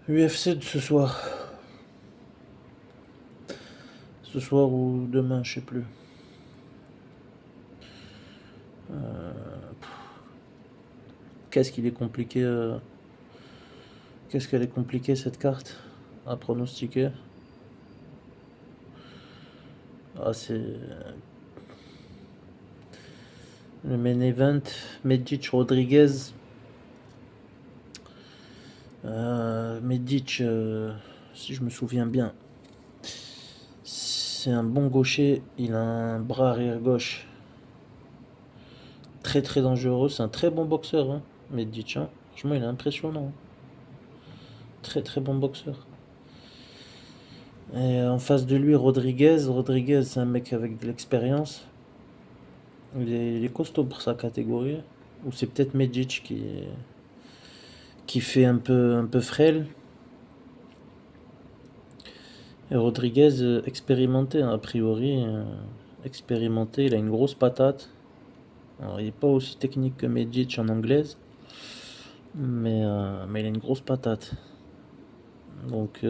UFC de ce soir. Ce soir ou demain, je sais plus. Qu'est-ce qu'il est compliqué. Qu'est-ce qu'elle est compliquée cette carte à pronostiquer. Ah, c'est le main event. Medic Rodriguez. Medic, si je me souviens bien, c'est un bon gaucher. Il a un bras arrière gauche très très dangereux. C'est un très bon boxeur, hein, Medic. Hein. Franchement, il est impressionnant. Très très bon boxeur. Et en face de lui, Rodriguez. Rodriguez, c'est un mec avec de l'expérience. Il est costaud pour sa catégorie. Ou c'est peut-être Medic qui fait un peu frêle. Et Rodriguez, expérimenté, hein, a priori. Expérimenté, il a une grosse patate. Alors, il n'est pas aussi technique que Medic en anglaise. Mais il a une grosse patate. Donc,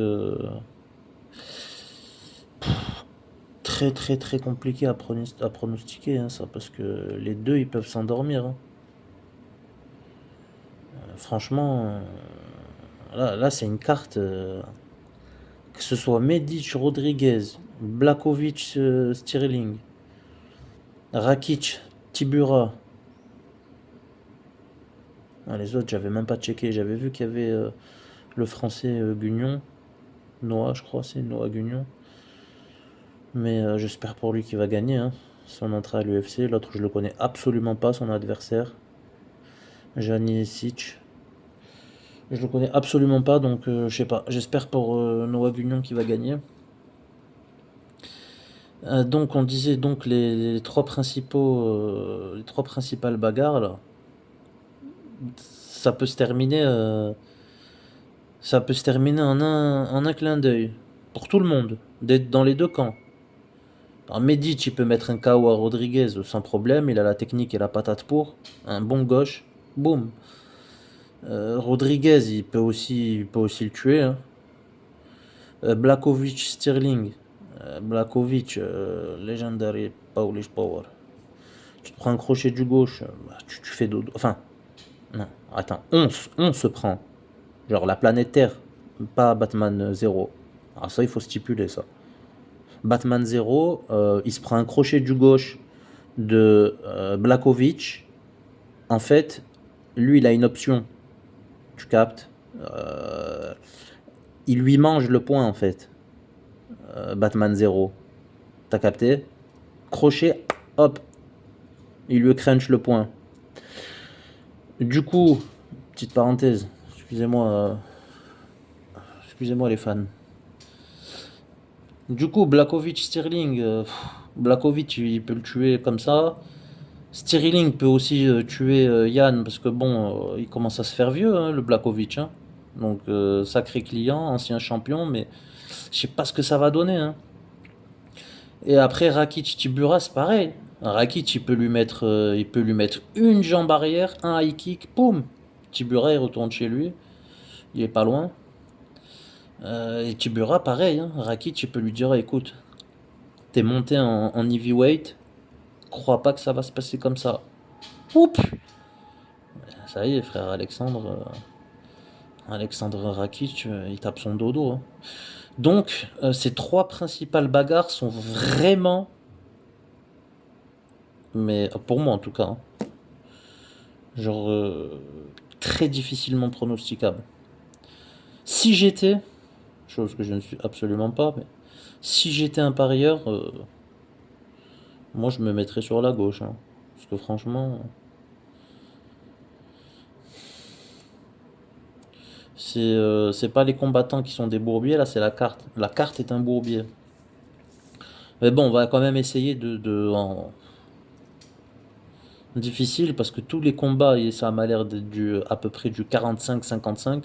très très très compliqué à pronostiquer, hein, ça, parce que les deux, ils peuvent s'endormir. Hein. Franchement, là c'est une carte. Que ce soit Medic, Rodriguez, Blakovic, Stirling, Rakic, Tibura. Ah, les autres, j'avais même pas checké. J'avais vu qu'il y avait le français Gugnon. Noah, je crois, c'est Noah Gugnon. Mais j'espère pour lui qu'il va gagner, hein, son entrée à l'UFC. L'autre, je le connais absolument pas, son adversaire. Jani Sic. Je le connais absolument pas, donc je sais pas. J'espère pour Noah Gugnon qu'il va gagner. Donc on disait donc les trois principales bagarres là. Ça peut se terminer, en un clin d'œil pour tout le monde, dans les deux camps. Alors Medic, il peut mettre un KO à Rodriguez sans problème. Il a la technique et la patate pour un bon gauche, boum. Rodriguez, il peut aussi le tuer. Hein. Blakovic, Stirling. Blakovic, Legendary Polish Power. Tu te prends un crochet du gauche, tu fais dodo. Enfin, non, attends, on se prend. Genre la planète Terre, pas Batman 0. Alors ça, il faut stipuler ça. Batman 0, il se prend un crochet du gauche de Blakovic. En fait, lui, il a une option. Tu captes. Il lui mange le point, en fait. Batman 0. T'as capté. Crochet, hop. Il lui crunch le point. Du coup, petite parenthèse. Excusez-moi les fans. Du coup, Blakovic, Stirling. Blakovic, il peut le tuer comme ça. Stirling peut aussi tuer Yann parce que bon, il commence à se faire vieux, hein, le Blakovic. Hein. Donc sacré client, ancien champion, mais je sais pas ce que ça va donner. Hein. Et après Rakic Tibura, c'est pareil. Rakic, il peut lui mettre une jambe arrière, un high kick, poum. Tibura, il retourne chez lui. Il est pas loin. Et Tibura, pareil. Hein. Rakic, il peut lui dire, écoute, t'es monté en heavyweight, crois pas que ça va se passer comme ça. Oups. Ça y est, frère Alexandre Rakic, il tape son dodo. Hein. Donc, ces trois principales bagarres sont vraiment, mais pour moi en tout cas, hein, genre très difficilement pronosticables. Si j'étais, chose que je ne suis absolument pas, mais si j'étais un parieur, moi je me mettrais sur la gauche. Hein, parce que franchement, c'est pas les combattants qui sont des bourbiers, là c'est la carte. La carte est un bourbier. Mais bon, on va quand même essayer difficile parce que tous les combats, et ça m'a l'air d'être à peu près du 45-55.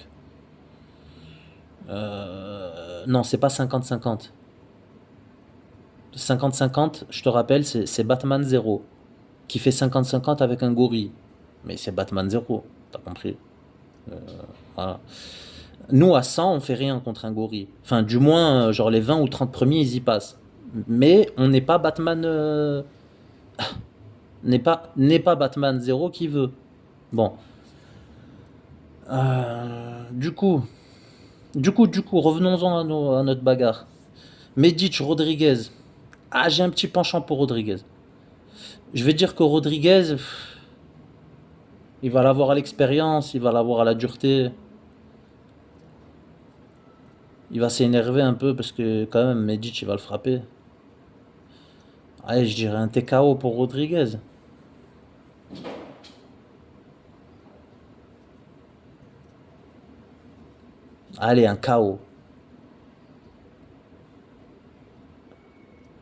Non, c'est pas 50-50. 50-50, je te rappelle, c'est Batman 0 qui fait 50-50 avec un gorille. Mais c'est Batman 0, t'as compris. Voilà. Nous, à 100, on fait rien contre un gorille. Enfin, du moins, genre les 20 ou 30 premiers, ils y passent. Mais on n'est pas Batman, n'est pas Batman zéro qui veut. Bon. Du coup, revenons-en à notre bagarre. Medic, Rodriguez. Ah, j'ai un petit penchant pour Rodriguez. Je vais dire que Rodriguez, il va l'avoir à l'expérience, il va l'avoir à la dureté. Il va s'énerver un peu parce que quand même, Medic, il va le frapper. Allez, je dirais un TKO pour Rodriguez. Allez, un KO.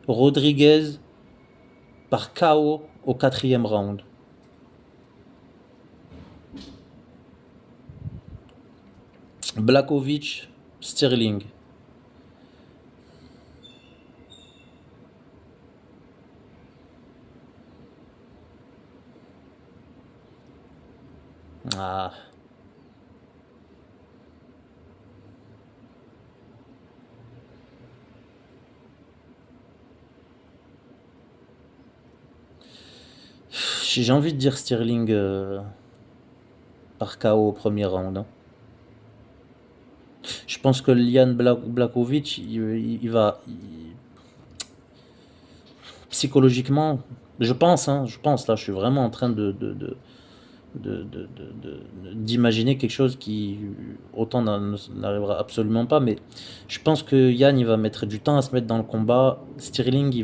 Rodriguez par KO au quatrième round. Blakovic, Sterling. Ah, j'ai envie de dire Sterling par KO au premier round, hein. Je pense que Lian Blakovic, psychologiquement, je pense, là, je suis vraiment en train d'imaginer quelque chose qui, autant n'arrivera absolument pas, mais je pense que Yann, il va mettre du temps à se mettre dans le combat. Sterling,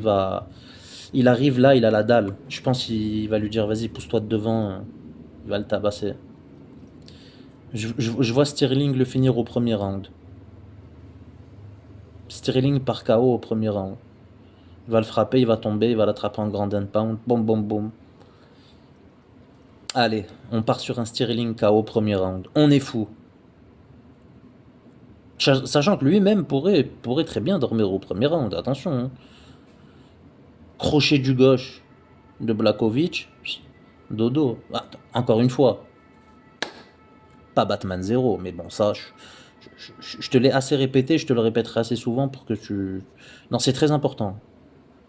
il arrive là, il a la dalle. Je pense qu'il va lui dire, vas-y, pousse-toi de devant, il va le tabasser. Je vois Sterling le finir au premier round. Sterling par KO au premier round. Il va le frapper, il va tomber, il va l'attraper en grand and pound. Boum, boum, boum. Allez, on part sur un Sterling KO au premier round. On est fou. Sachant que lui-même pourrait très bien dormir au premier round. Attention, hein. Crochet du gauche de Blakovic. Dodo. Ah, encore une fois, pas Batman 0, mais bon, ça, je te l'ai assez répété, je te le répéterai assez souvent pour que tu... Non, c'est très important.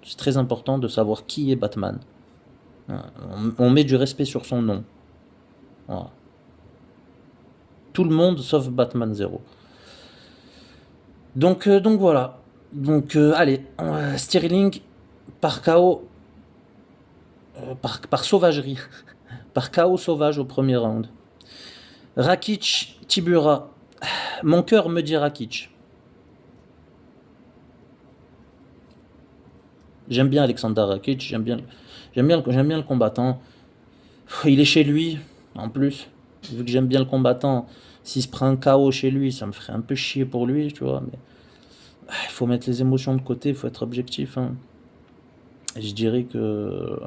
C'est très important de savoir qui est Batman. On met du respect sur son nom. Voilà. Tout le monde sauf Batman 0. Donc voilà. Allez, Sterling par KO, par sauvagerie, par KO sauvage au premier round. Rakic, Tibura. Mon cœur me dit Rakic. J'aime bien Alexander Rakic, j'aime bien le combattant. Il est chez lui, en plus. Vu que j'aime bien le combattant, s'il se prend un KO chez lui, ça me ferait un peu chier pour lui, tu vois. Mais il faut mettre les émotions de côté, il faut être objectif, hein. Et je dirais que...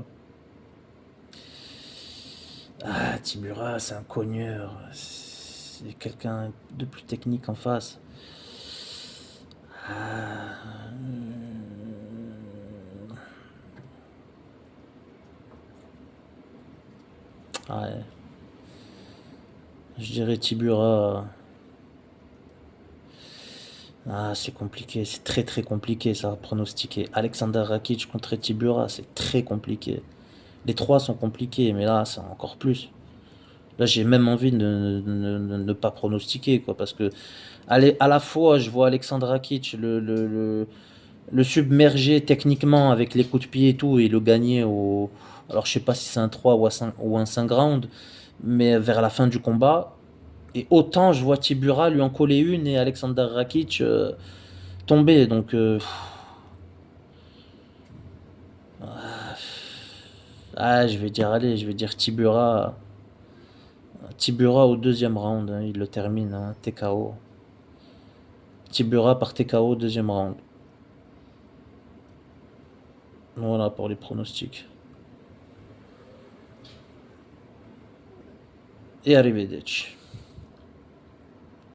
Ah, Tibura, c'est un cogneur. C'est quelqu'un de plus technique en face. Ah, ouais. Je dirais Tibura. Ah, c'est compliqué, c'est très très compliqué ça à pronostiquer. Alexander Rakic contre Tibura, c'est très compliqué. Les trois sont compliqués, mais là, c'est encore plus. Là, j'ai même envie de ne pas pronostiquer, quoi, parce que allez, à la fois, je vois Alexander Rakic le submerger techniquement avec les coups de pied et tout, et le gagner au... Alors, je sais pas si c'est un 3 ou un 5 round, mais vers la fin du combat. Et autant je vois Tibura lui en coller une et Alexander Rakic tomber. Donc, je vais dire, allez, je vais dire Tibura. Tibura au deuxième round, hein, il le termine, hein, TKO. Tibura par TKO au deuxième round. Voilà pour les pronostics. Et arrivederci.